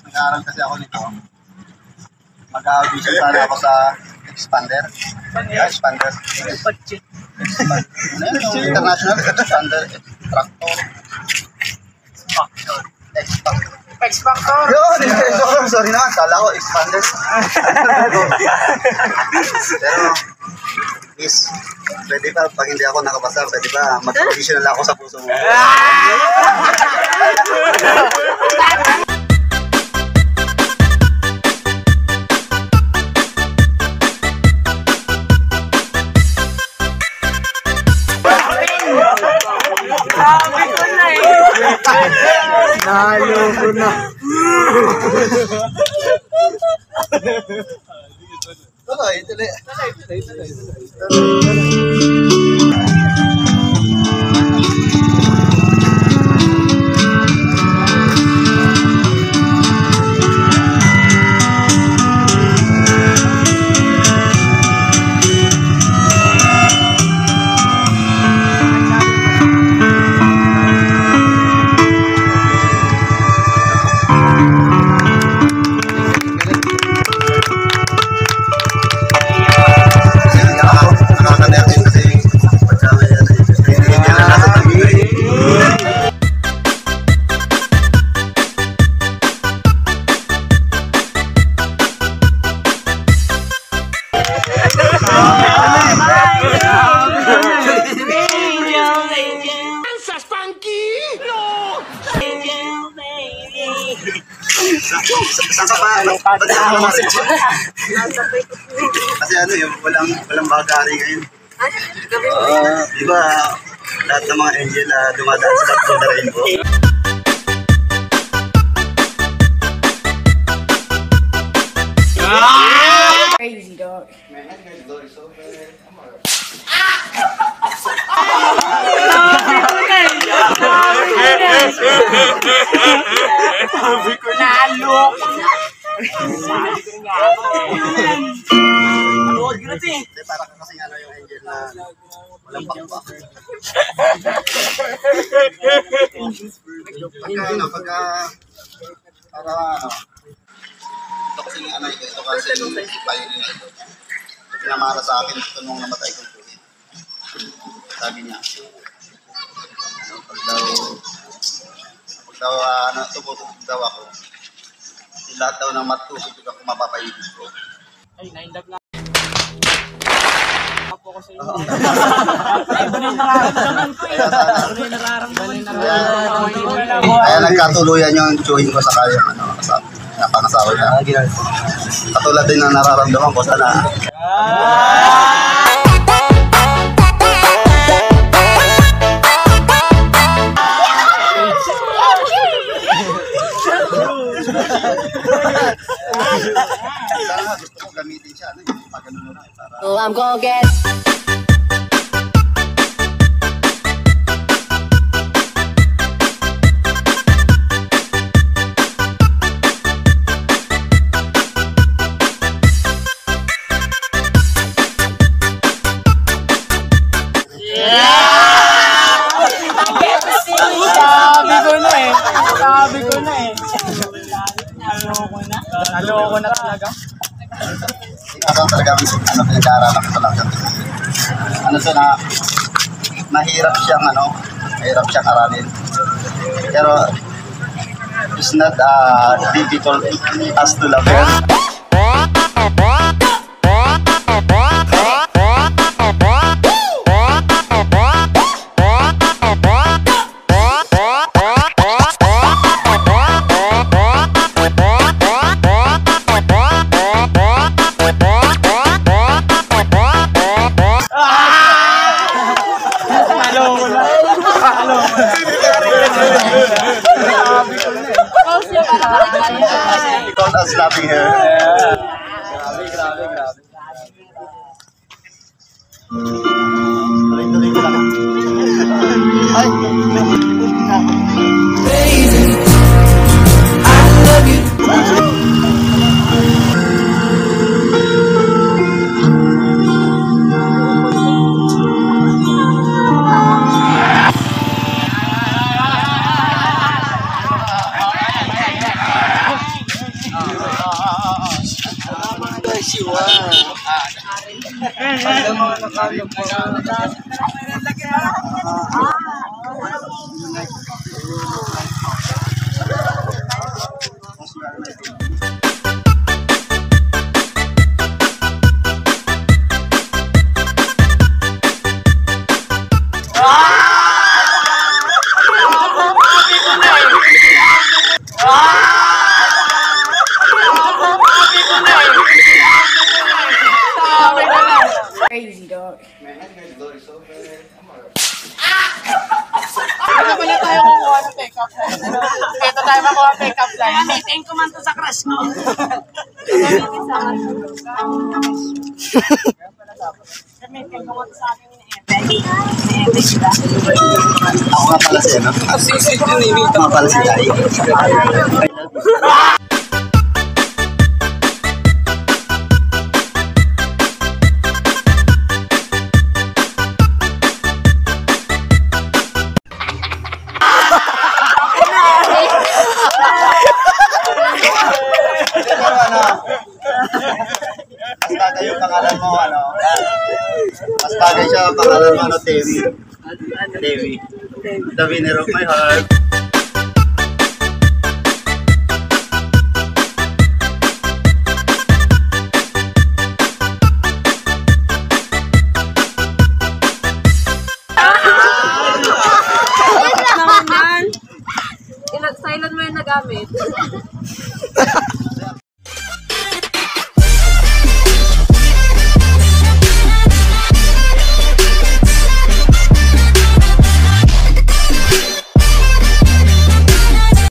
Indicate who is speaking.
Speaker 1: Nag-aaral kasi ako nito. Mag-audition sana ako sa expander. Expander. Yung international expander tractor.
Speaker 2: X-Factor.
Speaker 1: Yun, sorry naman. Kala ko expander. Pero, please, pwede ba, pag hindi ako nakabasa, pwede ba mag-audition ako sa puso mo?
Speaker 2: Nalo ko na.
Speaker 1: Tuloy. Saan ka ba? Kasi ano yung walang bagari ngayon. Diba lahat ng mga angel na dumadaan sa Battle of the Rainbow?
Speaker 3: Crazy dog.
Speaker 2: Nalo ko na. Anood ko na ito eh.
Speaker 1: Para ka kasing ano yung angel na walang bakbak. Ito kasi yung anay ko, ito kasi yung violin na ito. Pinamara sa akin ito nung namatay kong tuloy. Sabi niya, pag daw tumutugtog daw ako, lahat daw ng matutugtog ako mapapaibig ko.
Speaker 2: Ay, naindag na. Ako ko sa inyo. Ay, ba na yung nararamdaman ko eh. Ba na yung nararamdaman ko.
Speaker 1: Kaya nagkatuluyan yung chewing ko sa kaya napangasawa niya. Katulad din ang nararamdaman ko sana. Sana gusto ko gamitin siya. Pagano na para...
Speaker 3: Oh, I'm gonna get...
Speaker 2: Sabi ko na eh. Naloko na talaga.
Speaker 1: Ikaw talaga pinag-aaralan ko talaga. Ano siya na mahirap siyang aralin. Pero it's not difficult as to love her. Because us loving her. Grabe. Tuloy ko lang. Ay! I love you.
Speaker 3: Crazy dog.
Speaker 4: Ano pala tayo kukuha ng pick-up line? Ito tayo makuha ng pick-up line.
Speaker 2: Gamitin ko man to sa crush ko. Gamitin ko man to sa akin ni
Speaker 1: Ako nga pala siya, no? Ako nga pala si Dai. Pero ano, mas bagay yung pangalan mo, ano? Mas bagay siya ang pangalan mo, ano, Tewi. Tewi. The winner of my heart.
Speaker 4: Silent mo yung nagamit.